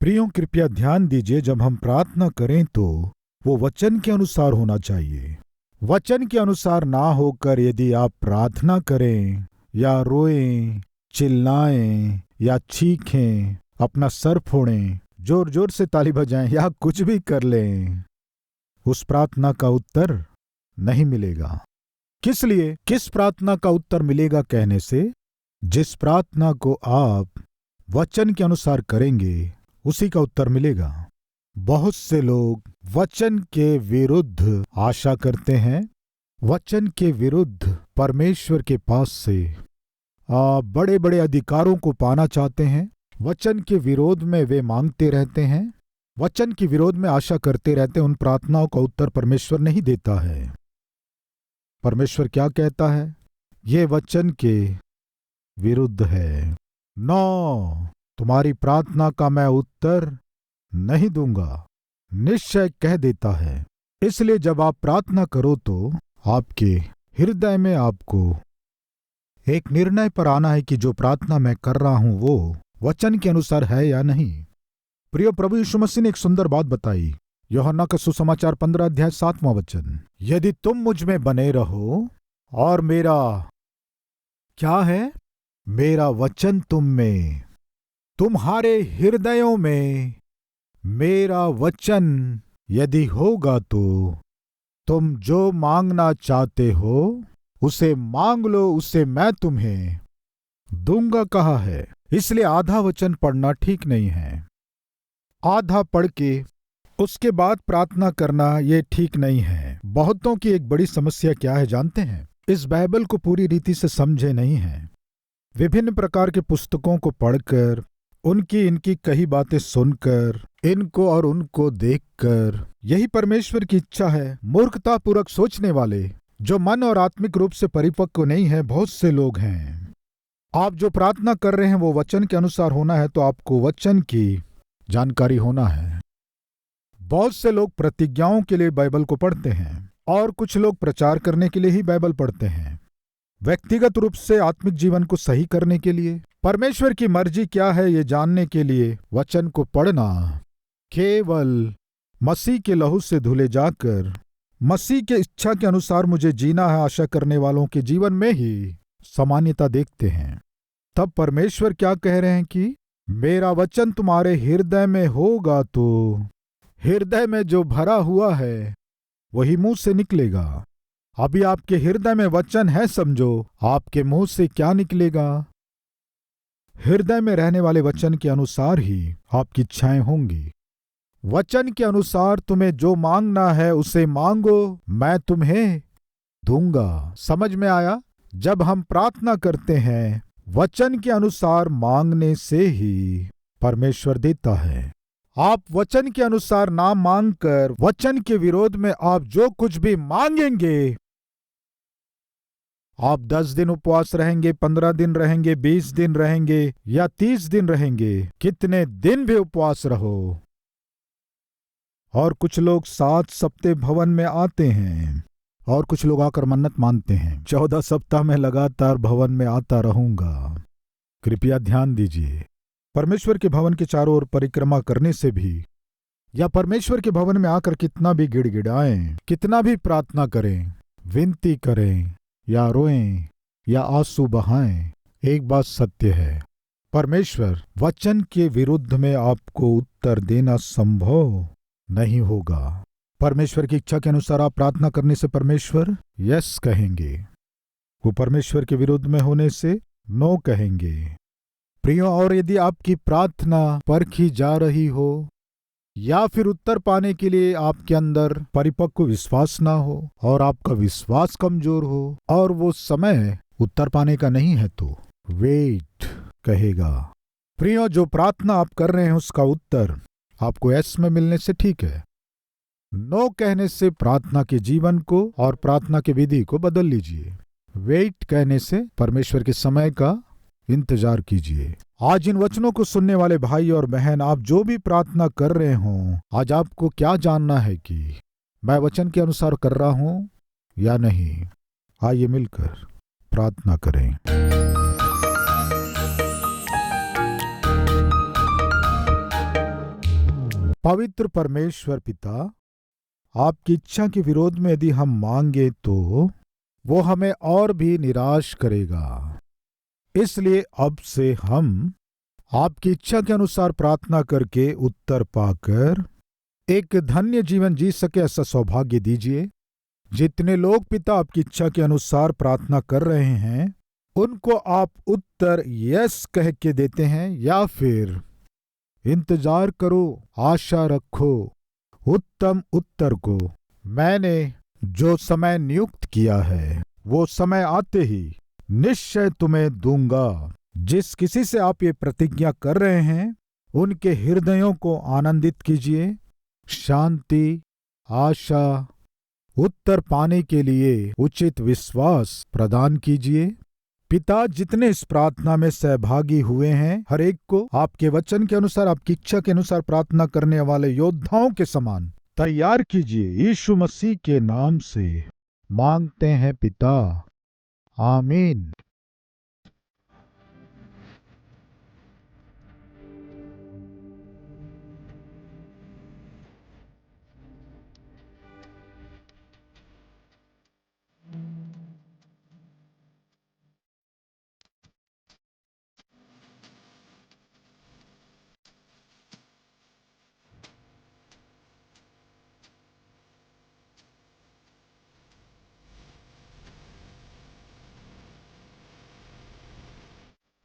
प्रियों, कृपया ध्यान दीजिए, जब हम प्रार्थना करें तो वो वचन के अनुसार होना चाहिए। वचन के अनुसार ना होकर यदि आप प्रार्थना करें या रोएं, चिल्लाएं या चीखें, अपना सर फोड़ें, जोर जोर से ताली बजाएं या कुछ भी कर लें, उस प्रार्थना का उत्तर नहीं मिलेगा। किस लिए? किस प्रार्थना का उत्तर मिलेगा कहने से, जिस प्रार्थना को आप वचन के अनुसार करेंगे उसी का उत्तर मिलेगा। बहुत से लोग वचन के विरुद्ध आशा करते हैं, वचन के विरुद्ध परमेश्वर के पास से बड़े बड़े अधिकारों को पाना चाहते हैं, वचन के विरोध में वे मांगते रहते हैं, वचन के विरोध में आशा करते रहते हैं। उन प्रार्थनाओं का उत्तर परमेश्वर नहीं देता है। परमेश्वर क्या कहता है? ये वचन के विरुद्ध है। नो, तुम्हारी प्रार्थना का मैं उत्तर नहीं दूंगा, निश्चय कह देता है। इसलिए जब आप प्रार्थना करो तो आपके हृदय में आपको एक निर्णय पर आना है कि जो प्रार्थना मैं कर रहा हूं वो वचन के अनुसार है या नहीं। प्रिय, प्रभु यीशु मसीह ने एक सुंदर बात बताई। यूहन्ना का सुसमाचार 15 अध्याय 7वां वचन, यदि तुम मुझ में बने रहो और मेरा क्या है, मेरा वचन तुम में, तुम्हारे हृदयों में मेरा वचन यदि होगा तो तुम जो मांगना चाहते हो उसे मांग लो, उसे मैं तुम्हें दूंगा कहा है। इसलिए आधा वचन पढ़ना ठीक नहीं है। आधा पढ़ के उसके बाद प्रार्थना करना ये ठीक नहीं है। बहुतों की एक बड़ी समस्या क्या है जानते हैं? इस बाइबल को पूरी रीति से समझे नहीं हैं। विभिन्न प्रकार के पुस्तकों को पढ़कर, उनकी इनकी कही बातें सुनकर, इनको और उनको देखकर, यही परमेश्वर की इच्छा है। मूर्खतापूर्वक सोचने वाले, जो मन और आत्मिक रूप से परिपक्व नहीं है, बहुत से लोग हैं। आप जो प्रार्थना कर रहे हैं वो वचन के अनुसार होना है तो आपको वचन की जानकारी होना है। बहुत से लोग प्रतिज्ञाओं के लिए बाइबल को पढ़ते हैं और कुछ लोग प्रचार करने के लिए ही बाइबल पढ़ते हैं। व्यक्तिगत रूप से आत्मिक जीवन को सही करने के लिए, परमेश्वर की मर्जी क्या है ये जानने के लिए वचन को पढ़ना केवल मसीह के लहू से धुले जाकर मसीह के इच्छा के अनुसार मुझे जीना है आशा करने वालों के जीवन में ही सामान्यता देखते हैं। तब परमेश्वर क्या कह रहे हैं कि मेरा वचन तुम्हारे हृदय में होगा तो हृदय में जो भरा हुआ है वही मुंह से निकलेगा। अभी आपके हृदय में वचन है, समझो, आपके मुंह से क्या निकलेगा? हृदय में रहने वाले वचन के अनुसार ही आपकी इच्छाएं होंगी। वचन के अनुसार तुम्हें जो मांगना है उसे मांगो, मैं तुम्हें दूंगा। समझ में आया? जब हम प्रार्थना करते हैं वचन के अनुसार मांगने से ही परमेश्वर देता है। आप वचन के अनुसार ना मांगकर वचन के विरोध में आप जो कुछ भी मांगेंगे, आप 10 दिन उपवास रहेंगे, 15 दिन रहेंगे, 20 दिन रहेंगे या 30 दिन रहेंगे, कितने दिन भी उपवास रहो। और कुछ लोग 7 सप्ताह भवन में आते हैं और कुछ लोग आकर मन्नत मानते हैं, 14 सप्ताह में लगातार भवन में आता रहूंगा। कृपया ध्यान दीजिए, परमेश्वर के भवन के चारों ओर परिक्रमा करने से भी, या परमेश्वर के भवन में आकर कितना भी गिड़गिड़ाएं, कितना भी प्रार्थना करें, विनती करें या रोएं या आंसू बहाएं, एक बात सत्य है, परमेश्वर वचन के विरुद्ध में आपको उत्तर देना संभव नहीं होगा। परमेश्वर की इच्छा के अनुसार आप प्रार्थना करने से परमेश्वर यस कहेंगे, वो परमेश्वर के विरुद्ध में होने से नो कहेंगे। प्रियों, और यदि आपकी प्रार्थना परखी जा रही हो या फिर उत्तर पाने के लिए आपके अंदर परिपक्व विश्वास ना हो और आपका विश्वास कमजोर हो और वो समय उत्तर पाने का नहीं है तो वेट कहेगा। प्रियों, जो प्रार्थना आप कर रहे हैं उसका उत्तर आपको एस में मिलने से ठीक है। नो कहने से प्रार्थना के जीवन को और प्रार्थना की विधि को बदल लीजिए। वेट कहने से परमेश्वर के समय का इंतजार कीजिए। आज इन वचनों को सुनने वाले भाई और बहन, आप जो भी प्रार्थना कर रहे हों, आज आपको क्या जानना है कि मैं वचन के अनुसार कर रहा हूं या नहीं। आइए मिलकर प्रार्थना करें। पवित्र परमेश्वर पिता, आपकी इच्छा के विरोध में यदि हम मांगे तो वो हमें और भी निराश करेगा। इसलिए अब से हम आपकी इच्छा के अनुसार प्रार्थना करके उत्तर पाकर एक धन्य जीवन जी सके, ऐसा सौभाग्य दीजिए। जितने लोग पिता आपकी इच्छा के अनुसार प्रार्थना कर रहे हैं, उनको आप उत्तर यस कह के देते हैं, या फिर इंतजार करो, आशा रखो उत्तम उत्तर को। मैंने जो समय नियुक्त किया है वो समय आते ही निश्चय तुम्हें दूंगा। जिस किसी से आप ये प्रतिज्ञा कर रहे हैं, उनके हृदयों को आनंदित कीजिए, शांति, आशा, उत्तर पाने के लिए उचित विश्वास प्रदान कीजिए। पिता, जितने इस प्रार्थना में सहभागी हुए हैं, हर एक को आपके वचन के अनुसार, आपकी इच्छा के अनुसार प्रार्थना करने वाले योद्धाओं के समान तैयार कीजिए। यीशु मसीह के नाम से मांगते हैं पिता, आमीन।